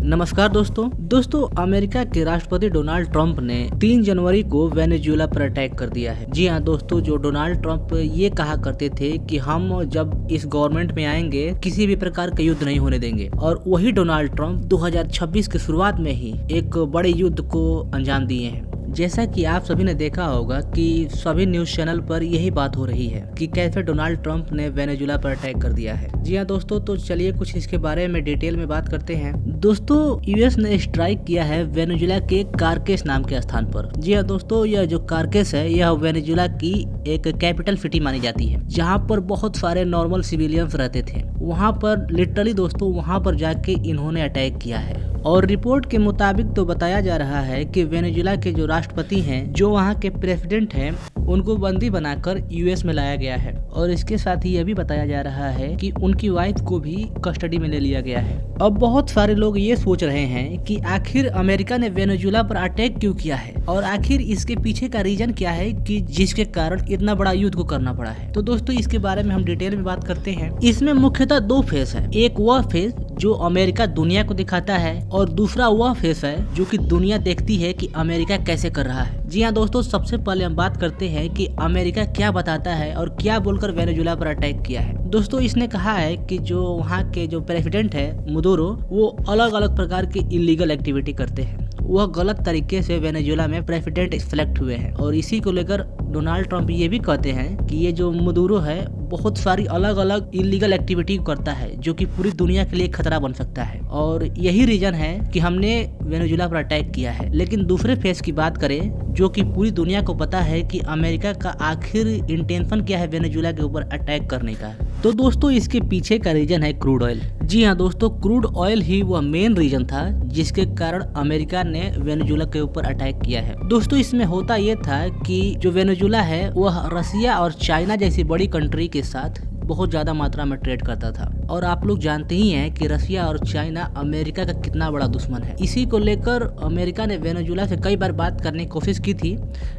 नमस्कार दोस्तों अमेरिका के राष्ट्रपति डोनाल्ड ट्रंप ने 3 जनवरी को वेनेजुएला पर अटैक कर दिया है। जी हाँ दोस्तों, जो डोनाल्ड ट्रंप ये कहा करते थे कि हम जब इस गवर्नमेंट में आएंगे किसी भी प्रकार का युद्ध नहीं होने देंगे, और वही डोनाल्ड ट्रंप 2026 की शुरुआत में ही एक बड़े युद्ध को अंजाम दिए हैं। जैसा कि आप सभी ने देखा होगा कि सभी न्यूज चैनल पर यही बात हो रही है कि कैसे डोनाल्ड ट्रंप ने वेनेजुएला पर अटैक कर दिया है। जी हाँ दोस्तों, तो चलिए कुछ इसके बारे में डिटेल में बात करते हैं। दोस्तों, यूएस ने स्ट्राइक किया है वेनेजुएला के कारकेस नाम के स्थान पर। जी हाँ दोस्तों, यह जो कारकेस है यह वेनेजुएला की एक कैपिटल सिटी मानी जाती है, जहाँ पर बहुत सारे नॉर्मल सिविलियंस रहते थे। वहाँ पर लिटरली दोस्तों वहाँ पर जाके इन्होंने अटैक किया है, और रिपोर्ट के मुताबिक तो बताया जा रहा है कि वेनेजुएला के जो राष्ट्रपति हैं, जो वहाँ के प्रेसिडेंट हैं, उनको बंदी बनाकर यूएस में लाया गया है। और इसके साथ ही यह भी बताया जा रहा है कि उनकी वाइफ को भी कस्टडी में ले लिया गया है। अब बहुत सारे लोग ये सोच रहे हैं कि आखिर अमेरिका ने वेनेजुएला पर अटैक क्यों किया है, और आखिर इसके पीछे का रीजन क्या है कि जिसके कारण इतना बड़ा युद्ध को करना पड़ा है। तो दोस्तों इसके बारे में हम डिटेल में बात करते हैं। इसमें मुख्यतः 2 फेस है। एक वह फेस जो अमेरिका दुनिया को दिखाता है, और दूसरा वह फेस है जो कि दुनिया देखती है कि अमेरिका कैसे कर रहा है। जी हाँ दोस्तों, सबसे पहले हम बात करते हैं कि अमेरिका क्या बताता है और क्या बोलकर वेनेजुएला पर अटैक किया है। दोस्तों इसने कहा है कि जो वहाँ के जो प्रेसिडेंट है मदुरो, वो अलग अलग प्रकार की इलीगल एक्टिविटी करते हैं। वह गलत तरीके से वेनेजुएला में प्रेसिडेंट सिलेक्ट हुए हैं, और इसी को लेकर डोनाल्ड ट्रंप ये भी कहते हैं कि ये जो मदुरो है बहुत सारी अलग अलग इलीगल एक्टिविटी करता है, जो कि पूरी दुनिया के लिए खतरा बन सकता है, और यही रीजन है कि हमने वेनेजुएला पर अटैक किया है। लेकिन दूसरे फेस की बात करें, जो कि पूरी दुनिया को पता है कि अमेरिका का आखिर इंटेंशन क्या है वेनेजुएला के ऊपर अटैक करने का। तो दोस्तों इसके पीछे का रीजन है क्रूड ऑयल। जी हाँ दोस्तों, क्रूड ऑयल ही वह मेन रीजन था जिसके कारण अमेरिका ने वेनेजुएला के ऊपर अटैक किया है। दोस्तों इसमें होता यह था कि जो वेनेजुएला है वह रसिया और चाइना जैसी बड़ी कंट्री के साथ बहुत ज्यादा मात्रा में ट्रेड करता था, और आप लोग जानते ही हैं कि रसिया और चाइना अमेरिका का कितना बड़ा दुश्मन है। इसी को लेकर अमेरिका ने वेनेजुएला से कई बार बात करने की कोशिश की थी,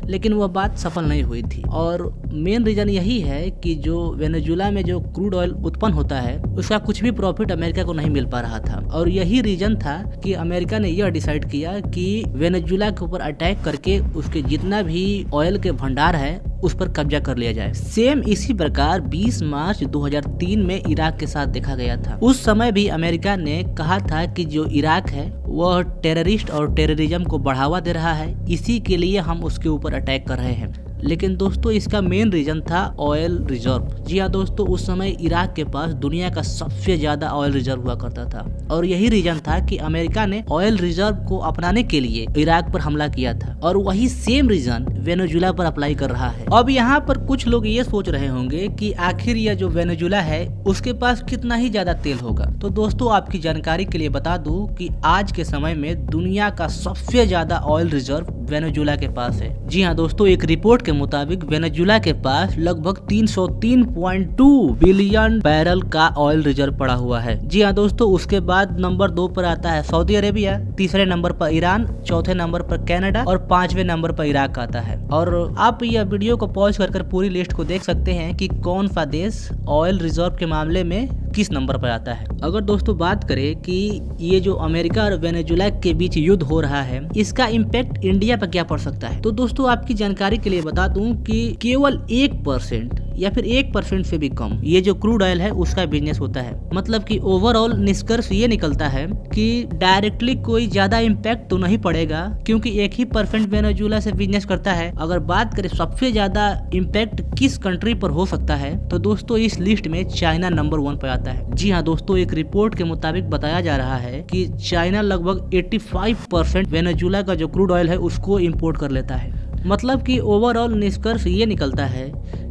लेकिन वह बात सफल नहीं हुई थी। और मेन रीजन यही है कि जो वेनेजुएला में जो क्रूड ऑयल उत्पन्न होता है उसका कुछ भी प्रॉफिट अमेरिका को नहीं मिल पा रहा था, और यही रीजन था कि अमेरिका ने यह डिसाइड किया कि वेनेजुएला के ऊपर अटैक करके उसके जितना भी ऑयल के भंडार है उस पर कब्जा कर लिया जाए। सेम इसी प्रकार 20 मार्च 2003 में इराक के साथ देखा गया था। उस समय भी अमेरिका ने कहा था कि जो इराक है वह टेररिस्ट और टेररिज्म को बढ़ावा दे रहा है, इसी के लिए हम उसके ऊपर अटैक कर रहे हैं। लेकिन दोस्तों इसका मेन रीजन था ऑयल रिजर्व। जी हाँ दोस्तों, उस समय इराक के पास दुनिया का सबसे ज्यादा ऑयल रिजर्व हुआ करता था, और यही रीजन था कि अमेरिका ने ऑयल रिजर्व को अपनाने के लिए इराक पर हमला किया था, और वही सेम रीजन वेनेजुएला पर अप्लाई कर रहा है। अब यहाँ पर कुछ लोग ये सोच रहे होंगे कि आखिर यह जो वेनेजुएला है उसके पास कितना ही ज्यादा तेल होगा। तो दोस्तों आपकी जानकारी के लिए बता दूं कि आज के समय में दुनिया का सबसे ज्यादा ऑयल रिजर्व वेनेजुएला के पास है। जी हाँ दोस्तों, एक रिपोर्ट के मुताबिक वेनेजुएला के पास लगभग 303.2 बिलियन बैरल का ऑयल रिजर्व पड़ा हुआ है। जी हाँ दोस्तों, उसके बाद नंबर 2 पर आता है सऊदी अरेबिया, तीसरे नंबर पर ईरान, चौथे नंबर पर कनाडा, और 5वें नंबर पर इराक आता है। और आप यह वीडियो को पॉज कर पूरी लिस्ट को देख सकते हैं कि कौन सा देश ऑयल रिजर्व के मामले में किस नंबर पर आता है। अगर दोस्तों बात करें कि ये जो अमेरिका और वेनेजुएला के बीच युद्ध हो रहा है, इसका इम्पैक्ट इंडिया पर क्या पड़ सकता है, तो दोस्तों आपकी जानकारी के लिए बता दूं कि केवल 1% या फिर 1% से भी कम ये जो क्रूड ऑयल है उसका बिजनेस होता है। मतलब कि ओवरऑल निष्कर्ष ये निकलता है कि डायरेक्टली कोई ज्यादा इम्पैक्ट तो नहीं पड़ेगा, क्योंकि 1% वेनेजुएला से बिजनेस करता है। अगर बात करें सबसे ज्यादा इम्पैक्ट किस कंट्री पर हो सकता है, तो दोस्तों इस लिस्ट में चाइना नंबर 1 पर आता है। जी हाँ दोस्तों, एक रिपोर्ट के मुताबिक बताया जा रहा है कि चाइना लगभग 85% वेनेजुएला का जो क्रूड ऑयल है उसको इम्पोर्ट कर लेता है। मतलब कि ओवरऑल निष्कर्ष ये निकलता है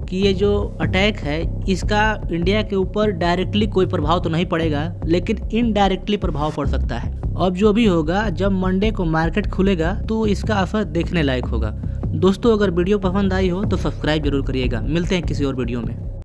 कि ये जो अटैक है इसका इंडिया के ऊपर डायरेक्टली कोई प्रभाव तो नहीं पड़ेगा, लेकिन इनडायरेक्टली प्रभाव पड़ सकता है। अब जो भी होगा, जब मंडे को मार्केट खुलेगा तो इसका असर देखने लायक होगा। दोस्तों अगर वीडियो पसंद आई हो तो सब्सक्राइब जरूर करिएगा। मिलते हैं किसी और वीडियो में।